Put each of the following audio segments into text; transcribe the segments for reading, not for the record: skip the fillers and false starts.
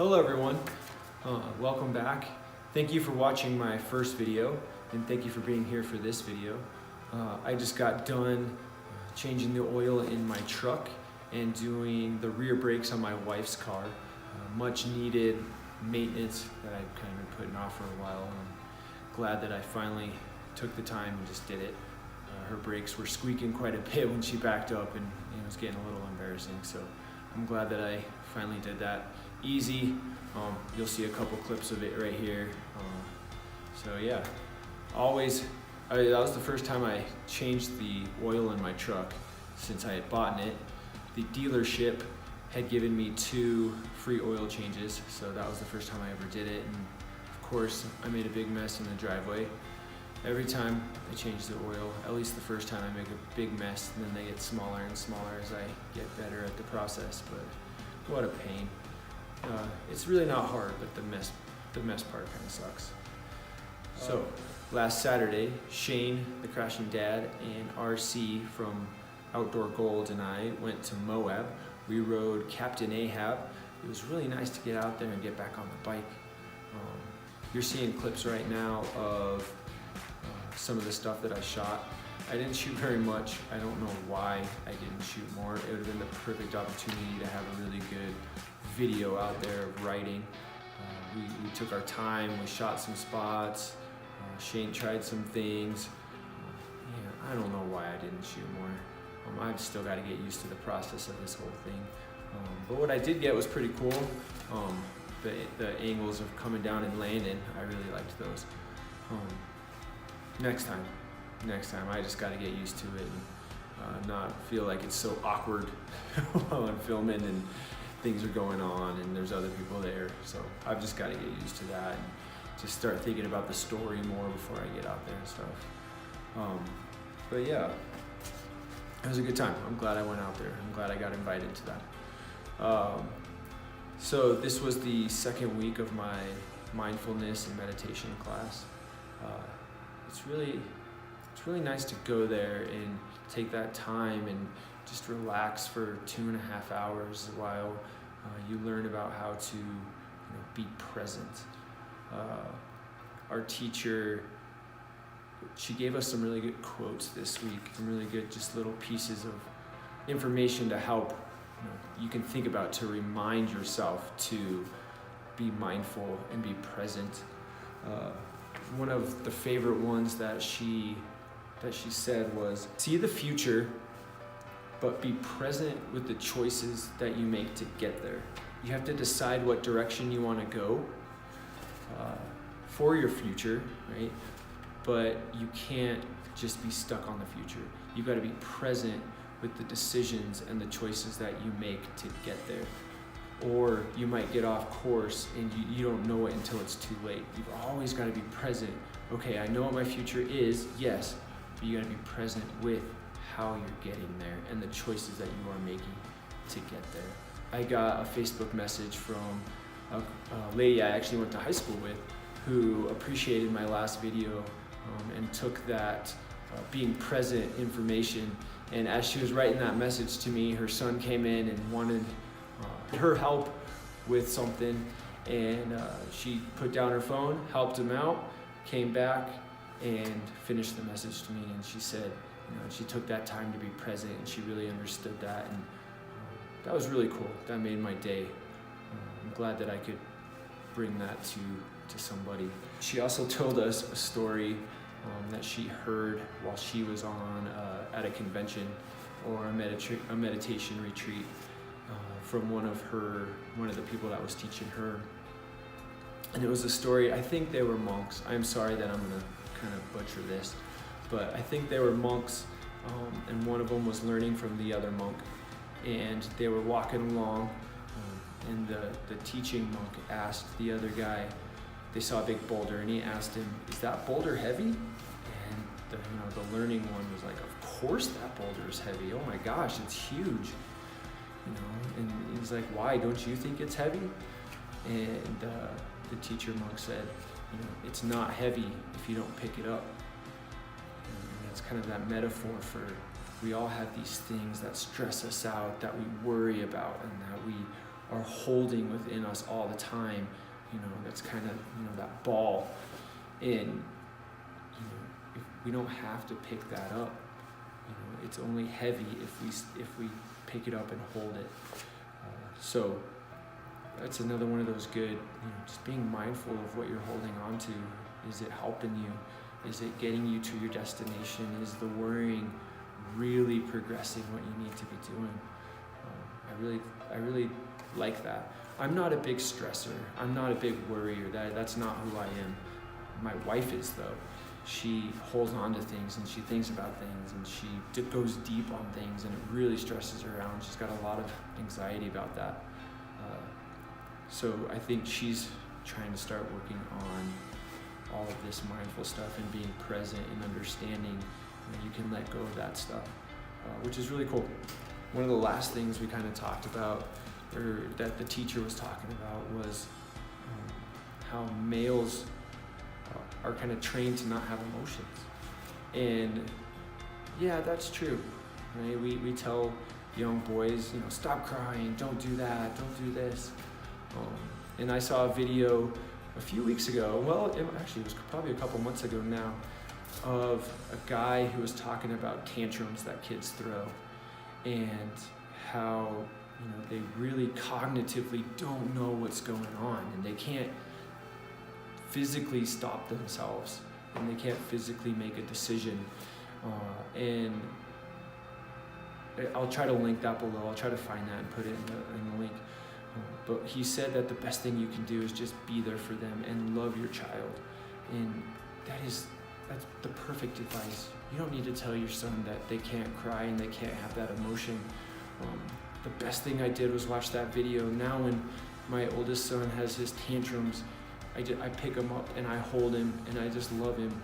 Hello everyone, welcome back. Thank you for watching my first video and thank you for being here for this video. I just got done changing the oil in my truck and doing the rear brakes on my wife's car. Much needed maintenance that I've kind of been putting off for a while. I'm glad that I finally took the time and just did it. Her brakes were squeaking quite a bit when she backed up and it was getting a little embarrassing. So I'm glad that I finally did that. Easy. You'll see a couple clips of it right here. So yeah, that was the first time I changed the oil in my truck since I had bought it. The dealership had given me 2 free oil changes, so that was the first time I ever did it. And of course, I made a big mess in the driveway. Every time I change the oil, at least the first time, I make a big mess, and then they get smaller and smaller as I get better at the process. But what a pain. It's really not hard, but the mess part kind of sucks. So last Saturday, Shane, the crashing dad, and RC from Outdoor Gold and I went to Moab. We rode Captain Ahab. It was really nice to get out there and get back on the bike. You're seeing clips right now of some of the stuff that I shot. I didn't shoot very much. I don't know why I didn't shoot more. It would have been the perfect opportunity to have a really good video out there of riding. We took our time, we shot some spots. Shane tried some things. I don't know why I didn't shoot more. I've still got to get used to the process of this whole thing. But what I did get was pretty cool. The angles of coming down and landing, I really liked those. Next time I just got to get used to it and not feel like it's so awkward while I'm filming and things are going on and there's other people there. So I've just got to get used to that and just start thinking about the story more before I get out there and stuff. But yeah, it was a good time. I'm glad I went out there. I'm glad I got invited to that. So this was the second week of my mindfulness and meditation class. It's really nice to go there and take that time and just relax for 2.5 hours while you learn about how to be present. Our teacher, she gave us some really good quotes this week, some really good just little pieces of information to help you can think about to remind yourself to be mindful and be present. One of the favorite ones that she said was, see the future, but be present with the choices that you make to get there. You have to decide what direction you want to go for your future, right? But you can't just be stuck on the future. You've got to be present with the decisions and the choices that you make to get there. Or you might get off course and you don't know it until it's too late. You've always got to be present. Okay, I know what my future is, yes, but you got to be present with how you're getting there and the choices that you are making to get there. I got a Facebook message from a lady I actually went to high school with who appreciated my last video and took that being present information, and as she was writing that message to me, her son came in and wanted her help with something, and she put down her phone, helped him out, came back and finished the message to me, and she said she took that time to be present and she really understood that, and that was really cool. That made my day. I'm glad that I could bring that to somebody. She also told us a story that she heard while she was at a convention or a meditation retreat from one of the people that was teaching her. And it was a story, I think they were monks. I'm sorry that I'm gonna kind of butcher this, but I think they were monks, and one of them was learning from the other monk, and they were walking along, and the teaching monk asked the other guy, they saw a big boulder, and he asked him, is that boulder heavy? And the learning one was like, of course that boulder is heavy. Oh my gosh, it's huge. And he's like, why, don't you think it's heavy? And the teacher monk said, it's not heavy if you don't pick it up. And that's kind of that metaphor for we all have these things that stress us out, that we worry about, and that we are holding within us all the time. That's kind of, that ball. And, if we don't have to pick that up. It's only heavy if we pick it up and hold it. So that's another one of those good, just being mindful of what you're holding on to. Is it helping you? Is it getting you to your destination? Is the worrying really progressing what you need to be doing? I really like that. I'm not a big stressor. I'm not a big worrier. That's not who I am. My wife is, though. She holds on to things and she thinks about things and she goes deep on things, and it really stresses her out. She's got a lot of anxiety about that. So I think she's trying to start working on all of this mindful stuff and being present and understanding that you can let go of that stuff, which is really cool. One of the last things we kind of talked about, or that the teacher was talking about, was how males are kind of trained to not have emotions. And yeah, that's true, right? We tell young boys, stop crying, don't do that, don't do this. And I saw a video a few weeks ago, it was probably a couple months ago now, of a guy who was talking about tantrums that kids throw, and how they really cognitively don't know what's going on, and they can't physically stop themselves, and they can't physically make a decision. And I'll try to link that below. I'll try to find that and put it in the link. But he said that the best thing you can do is just be there for them and love your child. And that's the perfect advice. You don't need to tell your son that they can't cry and they can't have that emotion. The best thing I did was watch that video. Now when my oldest son has his tantrums, I pick him up and I hold him and I just love him.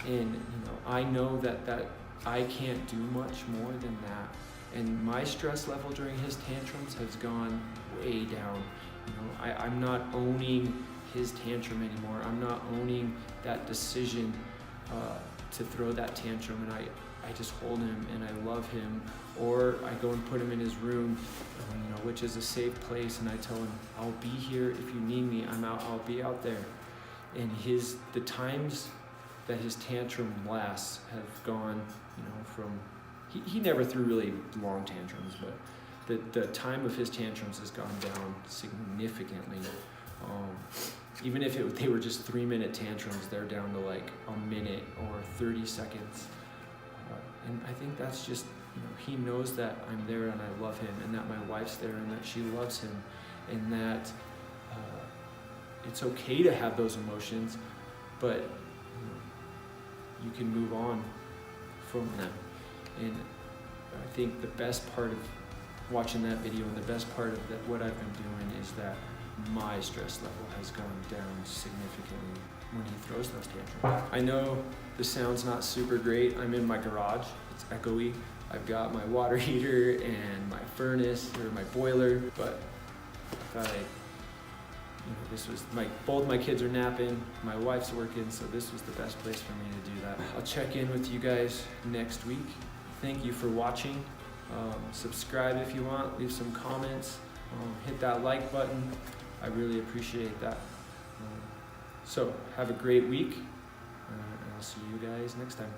And I know that I can't do much more than that. And my stress level during his tantrums has gone way down. I'm not owning his tantrum anymore. I'm not owning that decision to throw that tantrum, and I just hold him and I love him. Or I go and put him in his room, which is a safe place, and I tell him, I'll be here if you need me. I'll be out there. And the times that his tantrum lasts have gone, from, he never threw really long tantrums, but the time of his tantrums has gone down significantly. Even if they were just 3-minute tantrums, they're down to like a minute or 30 seconds. And I think that's just, he knows that I'm there and I love him, and that my wife's there and that she loves him, and that it's okay to have those emotions, but you can move on from them. And I think the best part of watching that video and the best part of what I've been doing is that my stress level has gone down significantly when he throws those tantrums. I know the sound's not super great. I'm in my garage. It's echoey. I've got my water heater and my furnace, or my boiler, but I thought both my kids are napping, my wife's working, so this was the best place for me to do that. I'll check in with you guys next week. Thank you for watching. Subscribe if you want, leave some comments, hit that like button. I really appreciate that. So have a great week, and I'll see you guys next time.